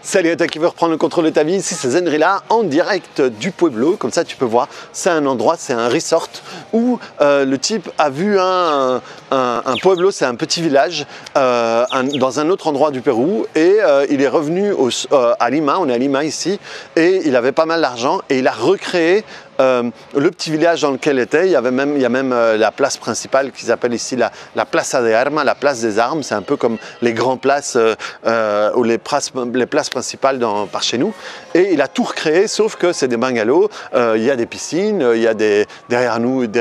Salut à toi qui veut reprendre le contrôle de ta vie, ici c'est Zenrila en direct du Pueblo, comme ça tu peux voir, c'est un endroit, c'est un resort où le type a vu un Pueblo, c'est un petit village dans un autre endroit du Pérou et il est revenu à Lima, on est à Lima ici, et il avait pas mal d'argent et il a recréé le petit village dans lequel il était. Il y a même la place principale qu'ils appellent ici la Plaza de Armas, la place des armes. C'est un peu comme les grandes places ou les places principales par chez nous. Et il a tout recréé, sauf que c'est des bungalows. Il y a des piscines, il y a derrière nous, il y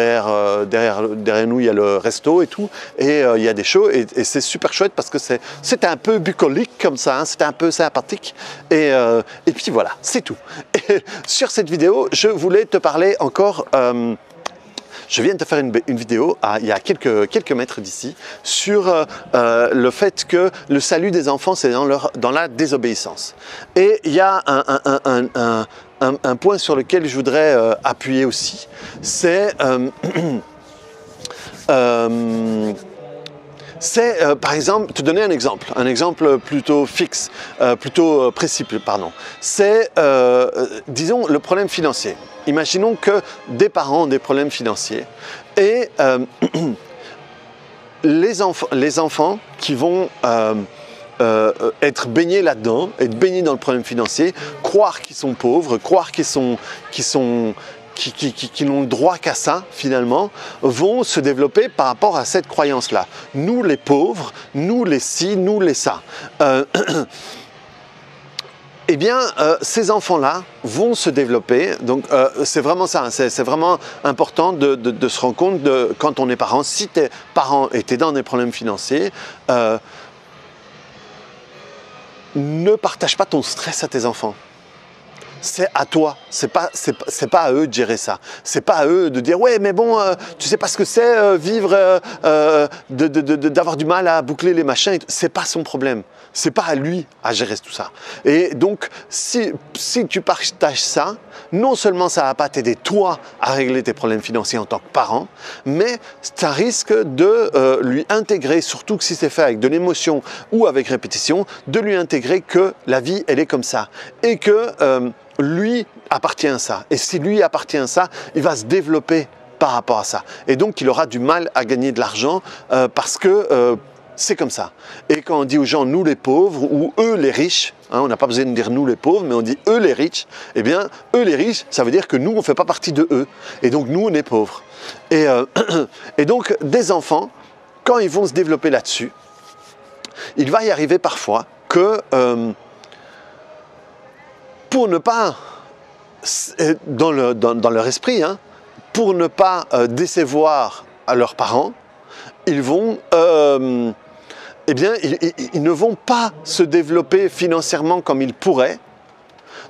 a le resto et tout. Et il y a des shows et c'est super chouette parce que c'était un peu bucolique comme ça, hein, c'était un peu sympathique. Et puis voilà, c'est tout. Et sur cette vidéo, je voulais te parler encore, je viens de te faire une vidéo il y a quelques mètres d'ici sur le fait que le salut des enfants c'est dans la désobéissance. Et il y a un point sur lequel je voudrais appuyer aussi, c'est par exemple, te donner un exemple plutôt fixe, plutôt précis, pardon. C'est, disons, le problème financier. Imaginons que des parents ont des problèmes financiers et les enfants qui vont être baignés là-dedans, être baignés dans le problème financier, croire qu'ils sont pauvres, croire qu'ils n'ont le droit qu'à ça, finalement, vont se développer par rapport à cette croyance-là. Nous les pauvres, nous les ci, nous les ça. Eh bien, ces enfants-là vont se développer, donc c'est vraiment ça, c'est vraiment important de se rendre compte quand on est parent, si tes parents étaient dans des problèmes financiers, ne partage pas ton stress à tes enfants. C'est à toi, c'est pas à eux de gérer ça. C'est pas à eux de dire ouais mais bon tu sais pas ce que c'est vivre d'avoir du mal à boucler les machins. C'est pas son problème. C'est pas à lui à gérer tout ça. Et donc si tu partages ça, non seulement ça va pas t'aider toi à régler tes problèmes financiers en tant que parent, mais ça risque de lui intégrer, surtout que si c'est fait avec de l'émotion ou avec répétition, de lui intégrer que la vie elle est comme ça et que lui appartient à ça. Et si lui appartient à ça, il va se développer par rapport à ça. Et donc, il aura du mal à gagner de l'argent parce que c'est comme ça. Et quand on dit aux gens « nous les pauvres » ou « eux les riches », hein, on n'a pas besoin de dire « nous les pauvres », mais on dit « eux les riches », eh bien, eux les riches, ça veut dire que nous, on ne fait pas partie de eux. Et donc, nous, on est pauvres. Et donc, des enfants, quand ils vont se développer là-dessus, il va y arriver parfois que pour ne pas, dans leur esprit, hein, pour ne pas décevoir à leurs parents, ils vont, eh bien, ils ne vont pas se développer financièrement comme ils pourraient,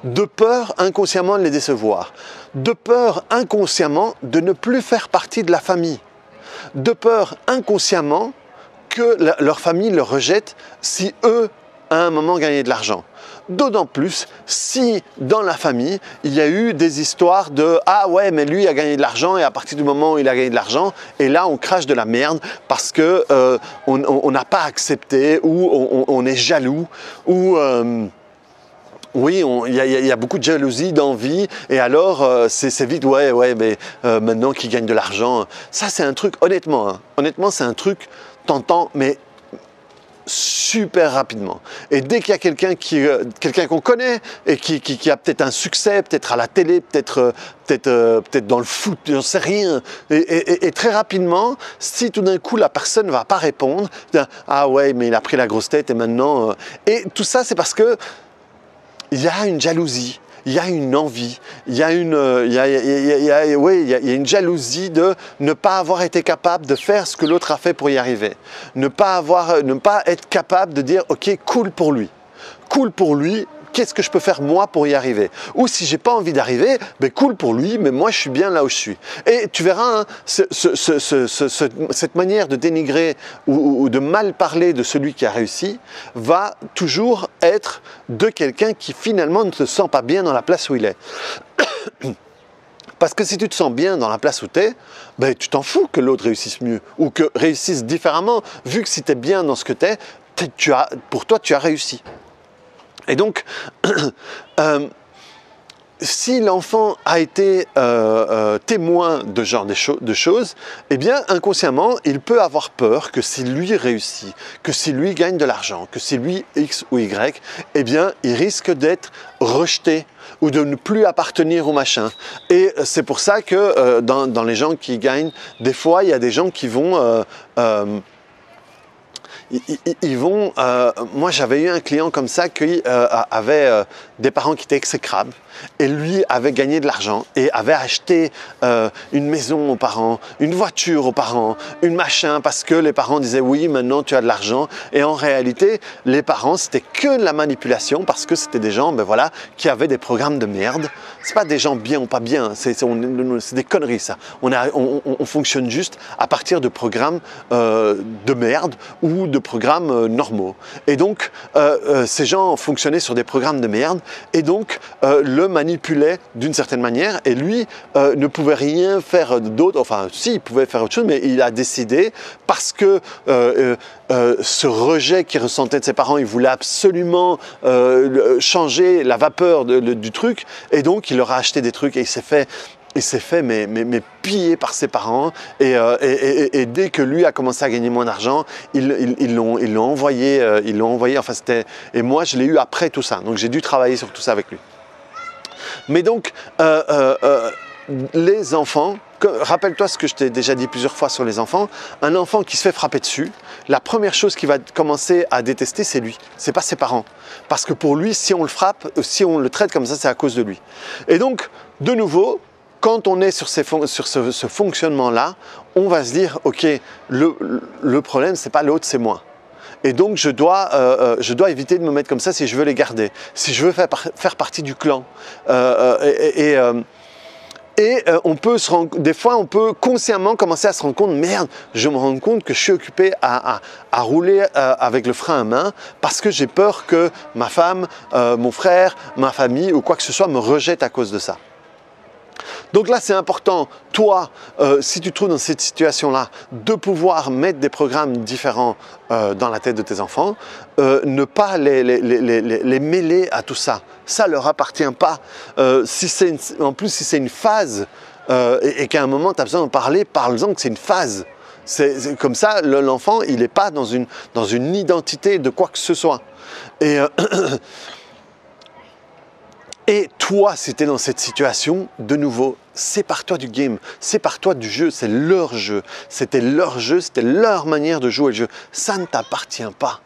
de peur inconsciemment de les décevoir, de peur inconsciemment de ne plus faire partie de la famille, de peur inconsciemment que leur famille le rejette si eux, à un moment, gagnaient de l'argent. D'autant plus si dans la famille, il y a eu des histoires de « Ah ouais, mais lui a gagné de l'argent et à partir du moment où il a gagné de l'argent, et là on crache de la merde parce que on n'a pas accepté ou on est jaloux ou… oui, il y a beaucoup de jalousie, d'envie, et alors c'est vite, ouais, mais maintenant qu'il gagne de l'argent, ça c'est un truc, honnêtement, hein, honnêtement c'est un truc, t'entends, mais super rapidement. Et dès qu'il y a quelqu'un qu'on connaît et qui a peut-être un succès, peut-être à la télé, peut-être dans le foot, j'en sais rien, et très rapidement, si tout d'un coup la personne ne va pas répondre, ah ouais, mais il a pris la grosse tête et maintenant… Et tout ça, c'est parce que il y a une jalousie, il y a une envie, il y a une jalousie de ne pas avoir été capable de faire ce que l'autre a fait pour y arriver. Ne pas être capable de dire « Ok, cool pour lui, qu'est-ce que je peux faire moi pour y arriver ?» Ou si j'ai pas envie d'arriver, ben cool pour lui, mais moi je suis bien là où je suis. Et tu verras, hein, cette manière de dénigrer ou de mal parler de celui qui a réussi va toujours être de quelqu'un qui finalement ne se sent pas bien dans la place où il est. Parce que si tu te sens bien dans la place où tu es, ben, tu t'en fous que l'autre réussisse mieux ou que réussisse différemment, vu que si tu es bien dans ce que tu es, pour toi tu as réussi. Et donc, si l'enfant a été témoin de ce genre de choses, eh bien inconsciemment, il peut avoir peur que si lui réussit, que si lui gagne de l'argent, que si lui X ou Y, eh bien il risque d'être rejeté ou de ne plus appartenir au machin. Et c'est pour ça que dans les gens qui gagnent, des fois il y a des gens qui vont... moi j'avais eu un client comme ça qui avait des parents qui étaient exécrables et lui avait gagné de l'argent et avait acheté une maison aux parents, une voiture aux parents, une machin parce que les parents disaient oui maintenant tu as de l'argent et en réalité les parents c'était que de la manipulation parce que c'était des gens ben voilà, qui avaient des programmes de merde. C'est pas des gens bien ou pas bien, c'est des conneries ça. On fonctionne juste à partir de programmes de merde ou de programmes normaux. Et donc, ces gens fonctionnaient sur des programmes de merde et donc le manipulaient d'une certaine manière et lui ne pouvait rien faire d'autre, enfin si, il pouvait faire autre chose, mais il a décidé parce que ce rejet qu'il ressentait de ses parents, il voulait absolument changer la vapeur du truc et donc il leur a acheté des trucs et il s'est fait mais pillé par ses parents et dès que lui a commencé à gagner moins d'argent, ils l'ont envoyé, enfin c'était... Et moi je l'ai eu après tout ça, donc j'ai dû travailler sur tout ça avec lui. Mais donc, les enfants, rappelle-toi ce que je t'ai déjà dit plusieurs fois sur les enfants, un enfant qui se fait frapper dessus, la première chose qu'il va commencer à détester, c'est lui, c'est pas ses parents. Parce que pour lui, si on le frappe, si on le traite comme ça, c'est à cause de lui. Et donc, de nouveau, quand on est sur ce fonctionnement-là, on va se dire, ok, le problème, c'est pas l'autre, c'est moi. Et donc, je dois éviter de me mettre comme ça si je veux les garder, si je veux faire partie du clan. Des fois, on peut consciemment commencer à se rendre compte, merde, je me rends compte que je suis occupé à rouler avec le frein à main parce que j'ai peur que ma femme, mon frère, ma famille ou quoi que ce soit me rejette à cause de ça. Donc là, c'est important, toi, si tu te trouves dans cette situation-là, de pouvoir mettre des programmes différents dans la tête de tes enfants, ne pas les mêler à tout ça. Ça ne leur appartient pas. En plus, si c'est une phase et qu'à un moment, tu as besoin d'en parler, parle-en que c'est une phase. C'est comme ça, l'enfant, il n'est pas dans une identité de quoi que ce soit. Et toi, si tu es dans cette situation, de nouveau, sépare-toi du game, sépare-toi du jeu, c'est leur jeu. C'était leur jeu, c'était leur manière de jouer le jeu. Ça ne t'appartient pas.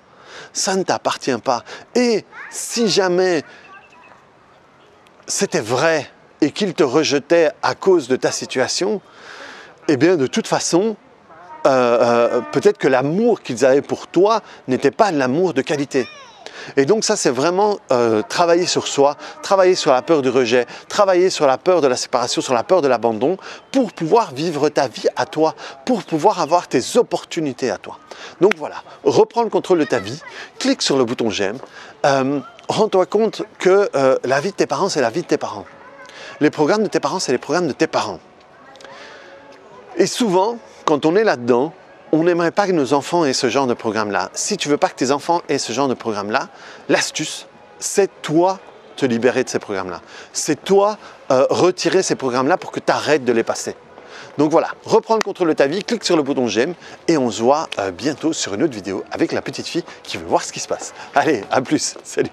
Ça ne t'appartient pas. Et si jamais c'était vrai et qu'ils te rejetaient à cause de ta situation, eh bien de toute façon, peut-être que l'amour qu'ils avaient pour toi n'était pas de l'amour de qualité. Et donc ça, c'est vraiment travailler sur soi, travailler sur la peur du rejet, travailler sur la peur de la séparation, sur la peur de l'abandon, pour pouvoir vivre ta vie à toi, pour pouvoir avoir tes opportunités à toi. Donc voilà, reprends le contrôle de ta vie, clique sur le bouton j'aime, rends-toi compte que la vie de tes parents, c'est la vie de tes parents. Les programmes de tes parents, c'est les programmes de tes parents. Et souvent, quand on est là-dedans, on n'aimerait pas que nos enfants aient ce genre de programme-là. Si tu ne veux pas que tes enfants aient ce genre de programme-là, l'astuce, c'est toi te libérer de ces programmes-là. C'est toi retirer ces programmes-là pour que tu arrêtes de les passer. Donc voilà, reprends le contrôle de ta vie, clique sur le bouton j'aime et on se voit bientôt sur une autre vidéo avec la petite fille qui veut voir ce qui se passe. Allez, à plus, salut!